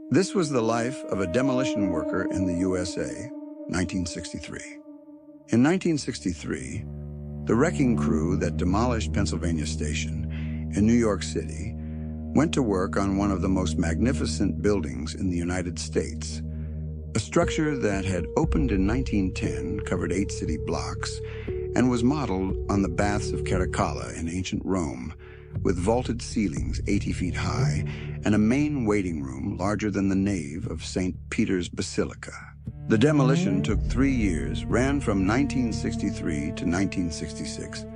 This was the life of a demolition worker in the USA, 1963. In 1963, the wrecking crew that demolished Pennsylvania Station in New York City went to work on one of the most magnificent buildings in the United States, a structure that had opened in 1910, covered 8 city blocks, and was modeled on the baths of Caracalla in ancient Rome, with vaulted ceilings 80 feet high and a main waiting room larger than the nave of St. Peter's Basilica. The demolition took 3 years, ran from 1963 to 1966,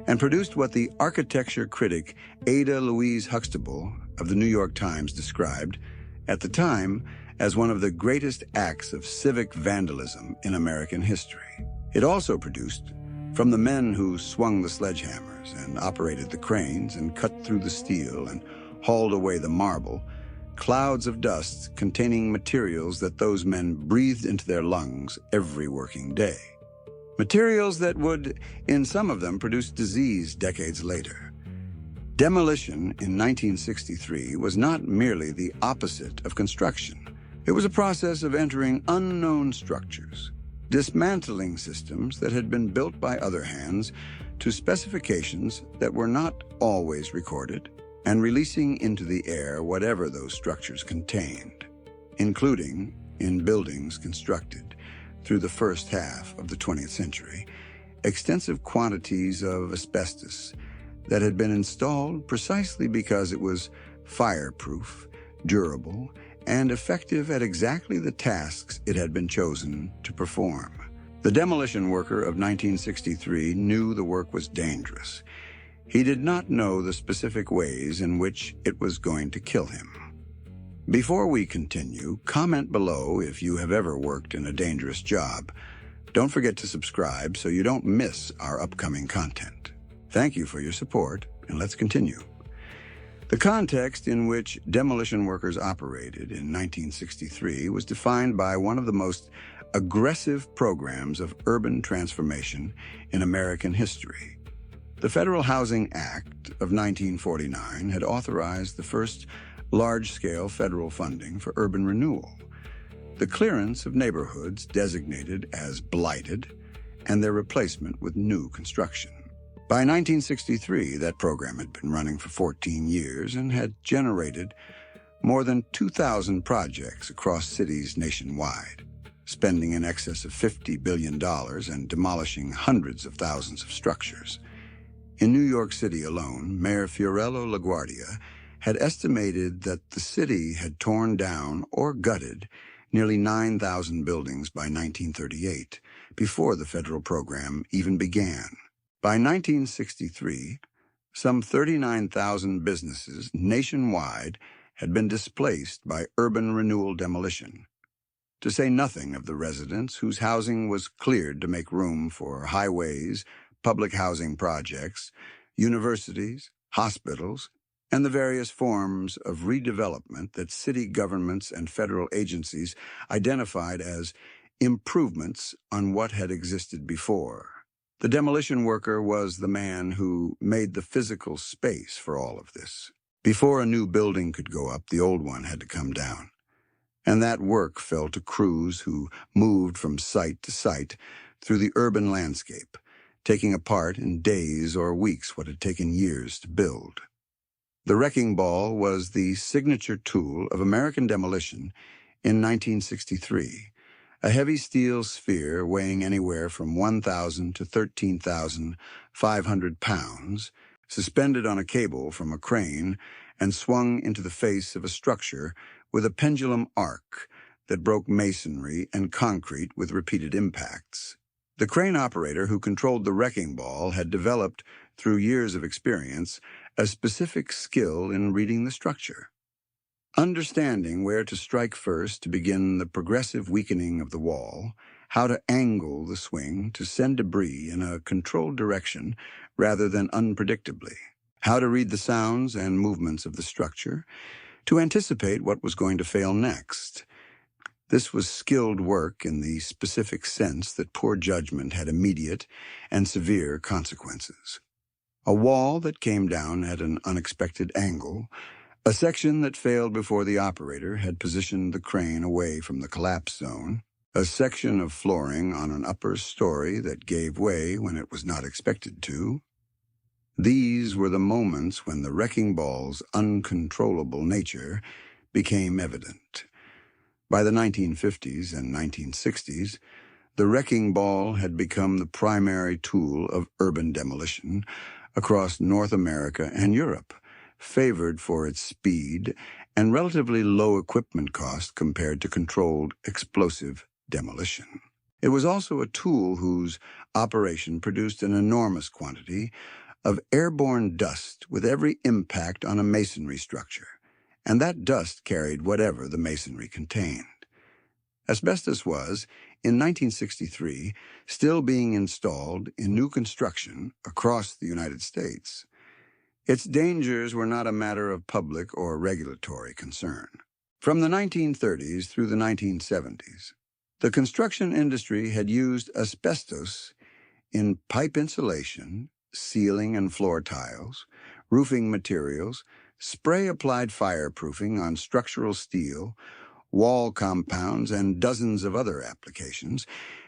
and produced what the architecture critic Ada Louise Huxtable of the New York Times described, at the time, as one of the greatest acts of civic vandalism in American history. It also produced, from the men who swung the sledgehammers and operated the cranes and cut through the steel and hauled away the marble, clouds of dust containing materials that those men breathed into their lungs every working day. Materials that would, in some of them, produce disease decades later. Demolition in 1963 was not merely the opposite of construction. It was a process of entering unknown structures, dismantling systems that had been built by other hands to specifications that were not always recorded, and releasing into the air whatever those structures contained, including, in buildings constructed through the first half of the 20th century, extensive quantities of asbestos that had been installed precisely because it was fireproof, durable, and effective at exactly the tasks it had been chosen to perform. The demolition worker of 1963 knew the work was dangerous. He did not know the specific ways in which it was going to kill him. Before we continue, comment below if you have ever worked in a dangerous job. Don't forget to subscribe so you don't miss our upcoming content. Thank you for your support, and let's continue. The context in which demolition workers operated in 1963 was defined by one of the most aggressive programs of urban transformation in American history. The Federal Housing Act of 1949 had authorized the first large-scale federal funding for urban renewal, the clearance of neighborhoods designated as blighted, and their replacement with new construction. By 1963, that program had been running for 14 years and had generated more than 2,000 projects across cities nationwide, spending in excess of $50 billion and demolishing hundreds of thousands of structures. In New York City alone, Mayor Fiorello LaGuardia had estimated that the city had torn down or gutted nearly 9,000 buildings by 1938, before the federal program even began. By 1963, some 39,000 businesses nationwide had been displaced by urban renewal demolition, to say nothing of the residents whose housing was cleared to make room for highways, public housing projects, universities, hospitals, and the various forms of redevelopment that city governments and federal agencies identified as improvements on what had existed before. The demolition worker was the man who made the physical space for all of this. Before a new building could go up, the old one had to come down. And that work fell to crews who moved from site to site through the urban landscape, taking apart in days or weeks what had taken years to build. The wrecking ball was the signature tool of American demolition in 1963. A heavy steel sphere weighing anywhere from 1,000 to 13,500 pounds, suspended on a cable from a crane and swung into the face of a structure with a pendulum arc that broke masonry and concrete with repeated impacts. The crane operator who controlled the wrecking ball had developed, through years of experience, a specific skill in reading the structure. Understanding where to strike first to begin the progressive weakening of the wall, how to angle the swing to send debris in a controlled direction rather than unpredictably, how to read the sounds and movements of the structure, to anticipate what was going to fail next. This was skilled work in the specific sense that poor judgment had immediate and severe consequences. A wall that came down at an unexpected angle, A section that failed before the operator had positioned the crane away from the collapse zone. A section of flooring on an upper story that gave way when it was not expected to. These were the moments when the wrecking ball's uncontrollable nature became evident. By the 1950s and 1960s, the wrecking ball had become the primary tool of urban demolition across North America and Europe, favored for its speed and relatively low equipment cost compared to controlled explosive demolition. It was also a tool whose operation produced an enormous quantity of airborne dust with every impact on a masonry structure, and that dust carried whatever the masonry contained. Asbestos was, in 1963, still being installed in new construction across the United States. Its dangers were not a matter of public or regulatory concern. From the 1930s through the 1970s, the construction industry had used asbestos in pipe insulation, ceiling and floor tiles, roofing materials, spray-applied fireproofing on structural steel, wall compounds, and dozens of other applications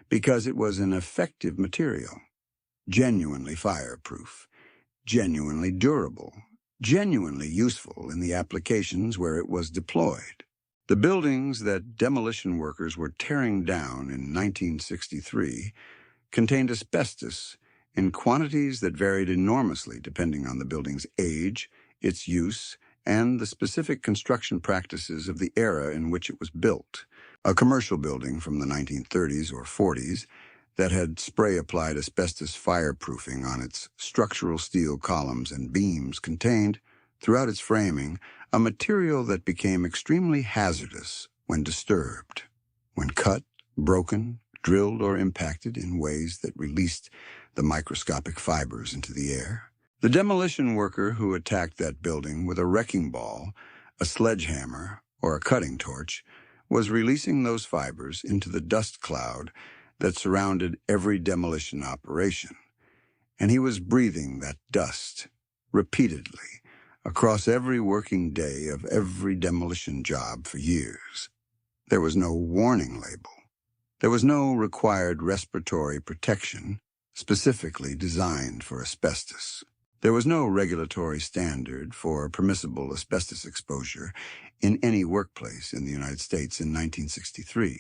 because it was an effective material, genuinely fireproof, genuinely durable, genuinely useful in the applications where it was deployed. The buildings that demolition workers were tearing down in 1963 contained asbestos in quantities that varied enormously depending on the building's age, its use, and the specific construction practices of the era in which it was built. A commercial building from the 1930s or 40s that had spray-applied asbestos fireproofing on its structural steel columns and beams contained, throughout its framing, a material that became extremely hazardous when disturbed, when cut, broken, drilled, or impacted in ways that released the microscopic fibers into the air. The demolition worker who attacked that building with a wrecking ball, a sledgehammer, or a cutting torch was releasing those fibers into the dust cloud that surrounded every demolition operation, and he was breathing that dust repeatedly across every working day of every demolition job for years. There was no warning label. There was no required respiratory protection specifically designed for asbestos. There was no regulatory standard for permissible asbestos exposure in any workplace in the United States in 1963.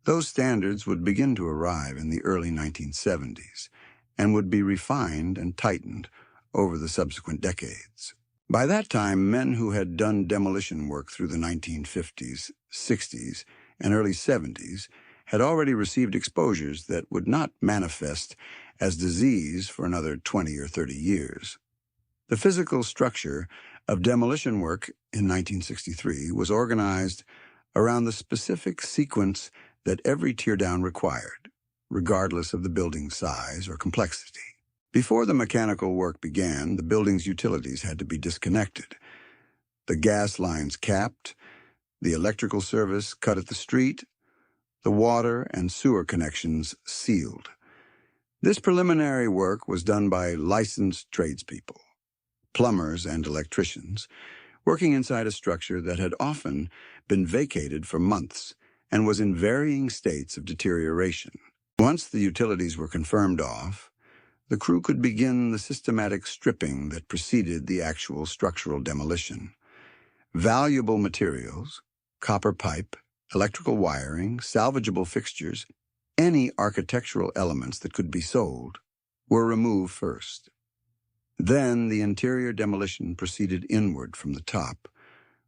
Those standards would begin to arrive in the early 1970s and would be refined and tightened over the subsequent decades. By that time, men who had done demolition work through the 1950s, 60s, and early 70s had already received exposures that would not manifest as disease for another 20 or 30 years. The physical structure of demolition work in 1963 was organized around the specific sequence that every teardown required, regardless of the building's size or complexity. Before the mechanical work began, the building's utilities had to be disconnected, the gas lines capped, the electrical service cut at the street, the water and sewer connections sealed. This preliminary work was done by licensed tradespeople, plumbers and electricians, working inside a structure that had often been vacated for months and was in varying states of deterioration. Once the utilities were confirmed off, the crew could begin the systematic stripping that preceded the actual structural demolition. Valuable materials, copper pipe, electrical wiring, salvageable fixtures, any architectural elements that could be sold, were removed first. Then the interior demolition proceeded inward from the top,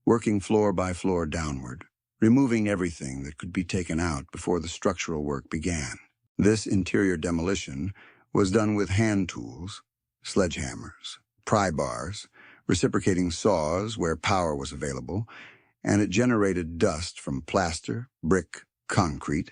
working floor by floor downward, removing everything that could be taken out before the structural work began. This interior demolition was done with hand tools, sledgehammers, pry bars, reciprocating saws where power was available, and it generated dust from plaster, brick, concrete,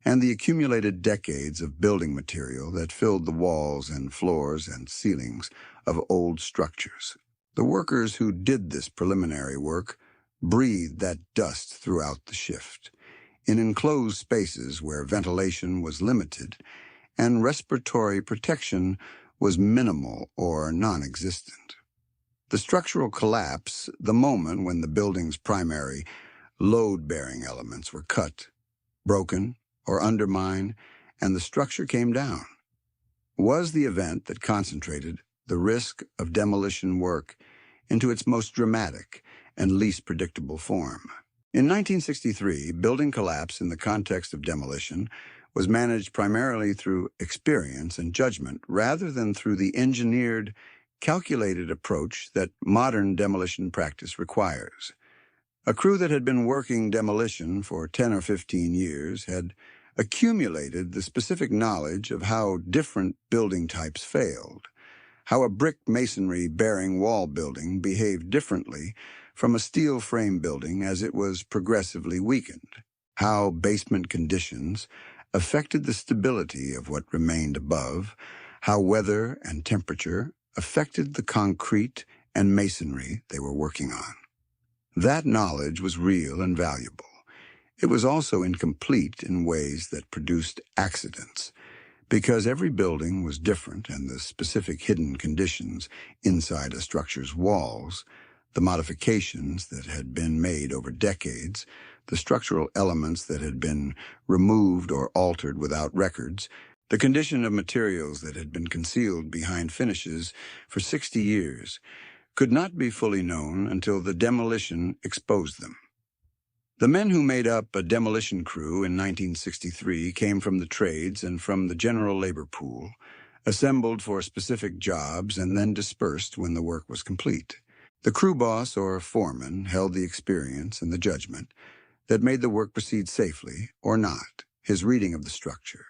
and the accumulated decades of building material that filled the walls and floors and ceilings of old structures. The workers who did this preliminary work breathed that dust throughout the shift, in enclosed spaces where ventilation was limited and respiratory protection was minimal or non-existent. The structural collapse, the moment when the building's primary load-bearing elements were cut, broken, or undermined, and the structure came down, was the event that concentrated the risk of demolition work into its most dramatic and least predictable form. In 1963, building collapse in the context of demolition was managed primarily through experience and judgment rather than through the engineered, calculated approach that modern demolition practice requires. A crew that had been working demolition for 10 or 15 years had accumulated the specific knowledge of how different building types failed, how a brick masonry-bearing wall building behaved differently from a steel frame building as it was progressively weakened, how basement conditions affected the stability of what remained above, how weather and temperature affected the concrete and masonry they were working on. That knowledge was real and valuable. It was also incomplete in ways that produced accidents, because every building was different and the specific hidden conditions inside a structure's walls, the modifications that had been made over decades, the structural elements that had been removed or altered without records, the condition of materials that had been concealed behind finishes for 60 years, could not be fully known until the demolition exposed them. The men who made up a demolition crew in 1963 came from the trades and from the general labor pool, assembled for specific jobs and then dispersed when the work was complete. The crew boss or foreman held the experience and the judgment that made the work proceed safely or not, his reading of the structure,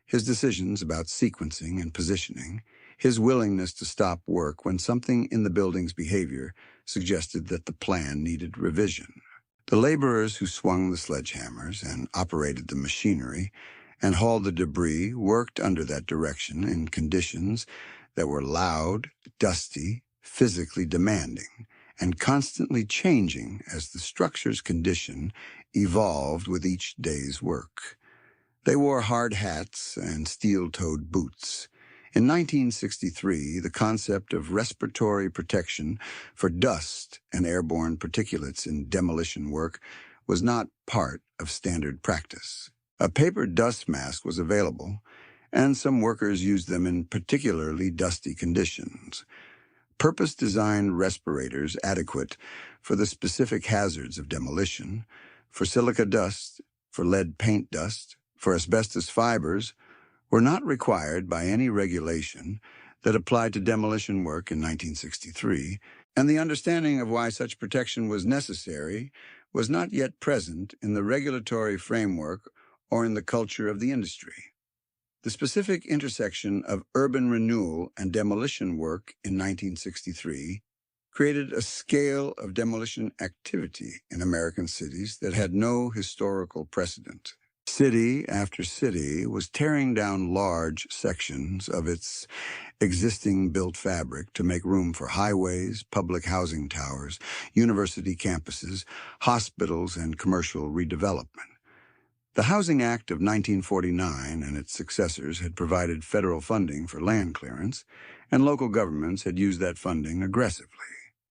his decisions about sequencing and positioning, his willingness to stop work when something in the building's behavior suggested that the plan needed revision. The laborers who swung the sledgehammers and operated the machinery and hauled the debris worked under that direction in conditions that were loud, dusty, physically demanding, and constantly changing as the structure's condition evolved with each day's work. They wore hard hats and steel-toed boots. In 1963, the concept of respiratory protection for dust and airborne particulates in demolition work was not part of standard practice. A paper dust mask was available, and some workers used them in particularly dusty conditions. Purpose-designed respirators adequate for the specific hazards of demolition, for silica dust, for lead paint dust, for asbestos fibers, were not required by any regulation that applied to demolition work in 1963, and the understanding of why such protection was necessary was not yet present in the regulatory framework or in the culture of the industry. The specific intersection of urban renewal and demolition work in 1963 created a scale of demolition activity in American cities that had no historical precedent. City after city was tearing down large sections of its existing built fabric to make room for highways, public housing towers, university campuses, hospitals, and commercial redevelopment. The Housing Act of 1949 and its successors had provided federal funding for land clearance, and local governments had used that funding aggressively.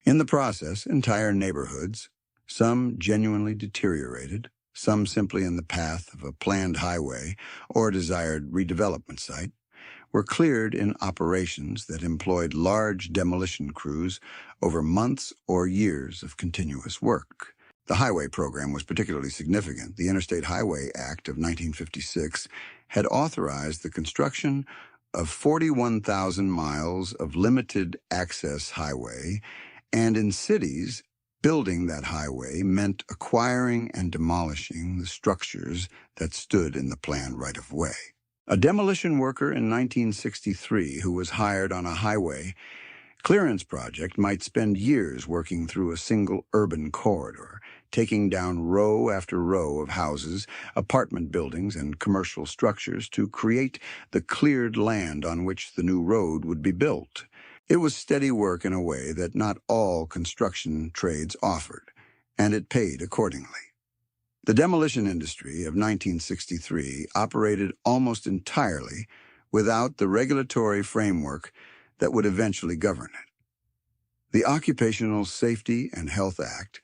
In the process, entire neighborhoods, some genuinely deteriorated, some simply in the path of a planned highway or desired redevelopment site, were cleared in operations that employed large demolition crews over months or years of continuous work. The highway program was particularly significant. The Interstate Highway Act of 1956 had authorized the construction of 41,000 miles of limited access highway, and in cities, building that highway meant acquiring and demolishing the structures that stood in the planned right-of-way. A demolition worker in 1963 who was hired on a highway clearance project might spend years working through a single urban corridor, taking down row after row of houses, apartment buildings, and commercial structures to create the cleared land on which the new road would be built. It was steady work in a way that not all construction trades offered, and it paid accordingly. The demolition industry of 1963 operated almost entirely without the regulatory framework that would eventually govern it. The Occupational Safety and Health Act,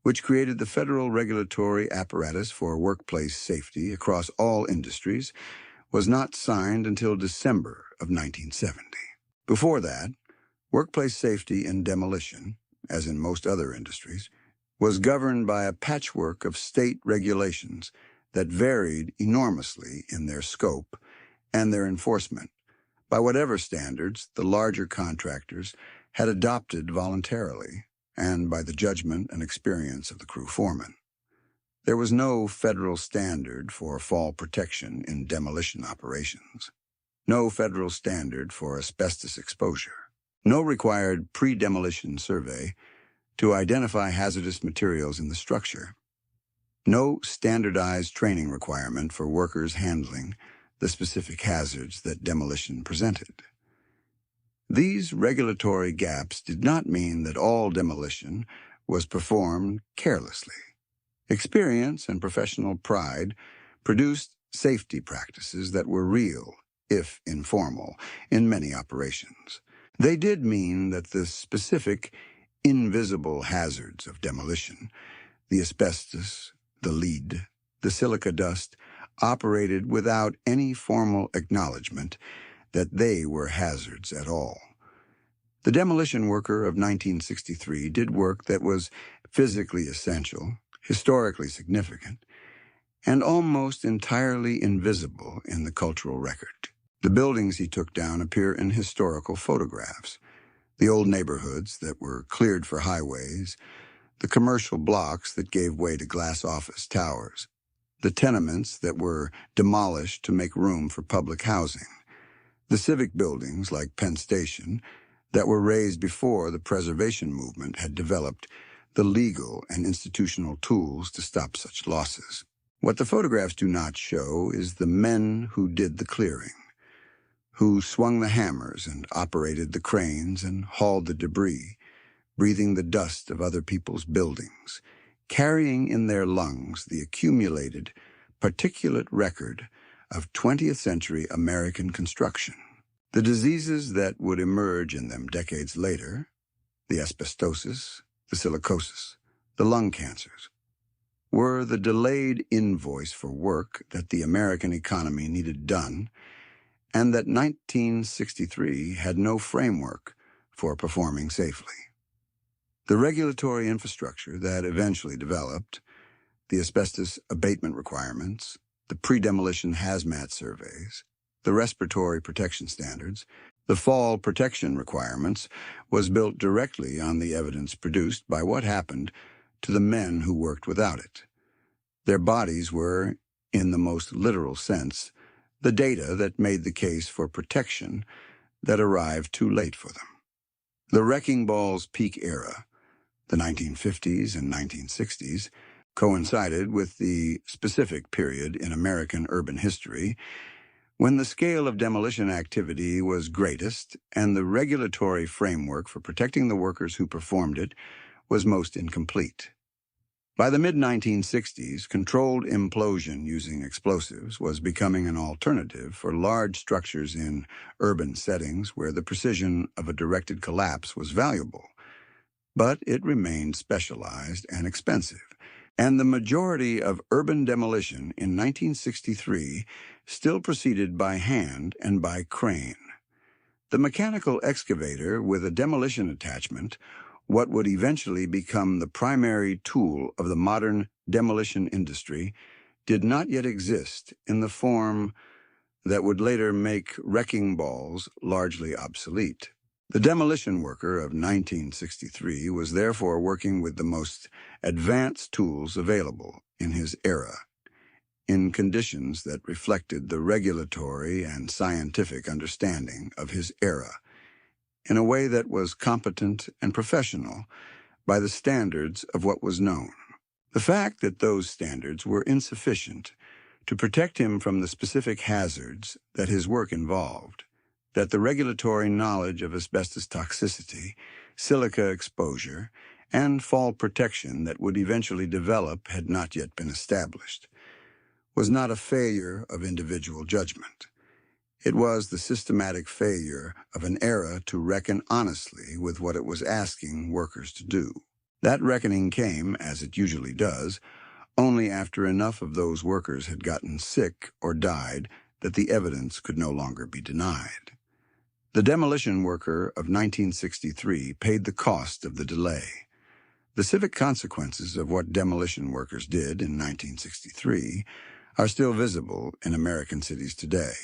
which created the federal regulatory apparatus for workplace safety across all industries, was not signed until December of 1970. Before that, workplace safety in demolition, as in most other industries, was governed by a patchwork of state regulations that varied enormously in their scope and their enforcement, by whatever standards the larger contractors had adopted voluntarily, and by the judgment and experience of the crew foreman. There was no federal standard for fall protection in demolition operations, no federal standard for asbestos exposure, no required pre-demolition survey to identify hazardous materials in the structure, no standardized training requirement for workers handling the specific hazards that demolition presented. These regulatory gaps did not mean that all demolition was performed carelessly. Experience and professional pride produced safety practices that were real, if informal, in many operations. They did mean that the specific, invisible hazards of demolition, the asbestos, the lead, the silica dust, operated without any formal acknowledgement that they were hazards at all. The demolition worker of 1963 did work that was physically essential, historically significant, and almost entirely invisible in the cultural record. The buildings he took down appear in historical photographs, the old neighborhoods that were cleared for highways, the commercial blocks that gave way to glass office towers, the tenements that were demolished to make room for public housing, the civic buildings like Penn Station that were raised before the preservation movement had developed the legal and institutional tools to stop such losses. What the photographs do not show is the men who did the clearing, who swung the hammers and operated the cranes and hauled the debris, breathing the dust of other people's buildings, carrying in their lungs the accumulated, particulate record of 20th century American construction. The diseases that would emerge in them decades later, the asbestosis, the silicosis, the lung cancers, were the delayed invoice for work that the American economy needed done, and that 1963 had no framework for performing safely. The regulatory infrastructure that eventually developed, the asbestos abatement requirements, the pre-demolition hazmat surveys, the respiratory protection standards, the fall protection requirements, was built directly on the evidence produced by what happened to the men who worked without it. Their bodies were, in the most literal sense, the data that made the case for protection that arrived too late for them. The wrecking ball's peak era, the 1950s and 1960s, coincided with the specific period in American urban history when the scale of demolition activity was greatest and the regulatory framework for protecting the workers who performed it was most incomplete. By the mid-1960s, controlled implosion using explosives was becoming an alternative for large structures in urban settings where the precision of a directed collapse was valuable. But it remained specialized and expensive, and the majority of urban demolition in 1963 still proceeded by hand and by crane. The mechanical excavator with a demolition attachment, what would eventually become the primary tool of the modern demolition industry, did not yet exist in the form that would later make wrecking balls largely obsolete. The demolition worker of 1963 was therefore working with the most advanced tools available in his era, in conditions that reflected the regulatory and scientific understanding of his era, in a way that was competent and professional by the standards of what was known. The fact that those standards were insufficient to protect him from the specific hazards that his work involved, that the regulatory knowledge of asbestos toxicity, silica exposure, and fall protection that would eventually develop had not yet been established, was not a failure of individual judgment. It was the systematic failure of an era to reckon honestly with what it was asking workers to do. That reckoning came, as it usually does, only after enough of those workers had gotten sick or died that the evidence could no longer be denied. The demolition worker of 1963 paid the cost of the delay. The civic consequences of what demolition workers did in 1963 are still visible in American cities today.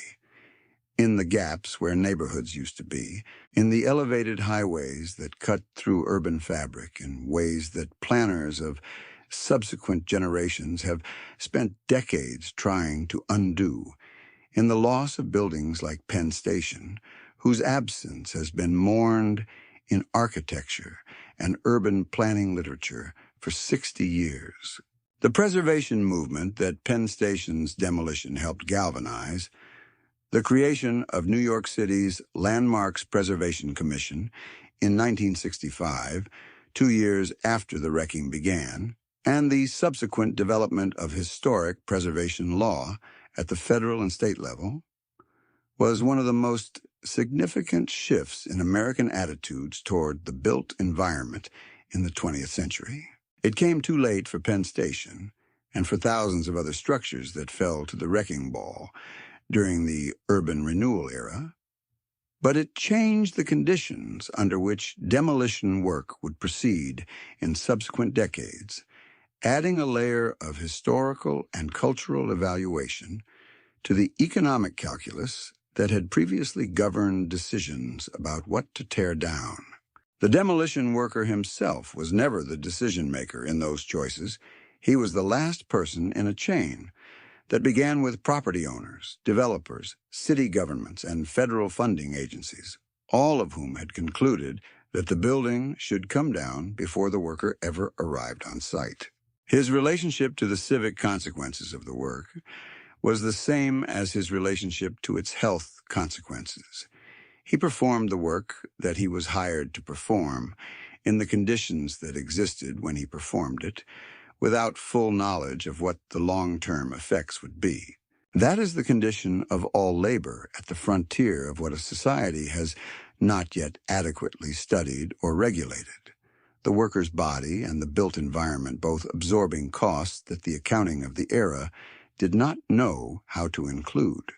In the gaps where neighborhoods used to be, in the elevated highways that cut through urban fabric in ways that planners of subsequent generations have spent decades trying to undo, in the loss of buildings like Penn Station, whose absence has been mourned in architecture and urban planning literature for 60 years. The preservation movement that Penn Station's demolition helped galvanize, the creation of New York City's Landmarks Preservation Commission in 1965, 2 years after the wrecking began, and the subsequent development of historic preservation law at the federal and state level, was one of the most significant shifts in American attitudes toward the built environment in the 20th century. It came too late for Penn Station and for thousands of other structures that fell to the wrecking ball during the urban renewal era, but it changed the conditions under which demolition work would proceed in subsequent decades, adding a layer of historical and cultural evaluation to the economic calculus that had previously governed decisions about what to tear down. The demolition worker himself was never the decision-maker in those choices. He was the last person in a chain that began with property owners, developers, city governments, and federal funding agencies, all of whom had concluded that the building should come down before the worker ever arrived on site. His relationship to the civic consequences of the work was the same as his relationship to its health consequences. He performed the work that he was hired to perform in the conditions that existed when he performed it, without full knowledge of what the long-term effects would be. That is the condition of all labor at the frontier of what a society has not yet adequately studied or regulated. The worker's body and the built environment both absorbing costs that the accounting of the era did not know how to include.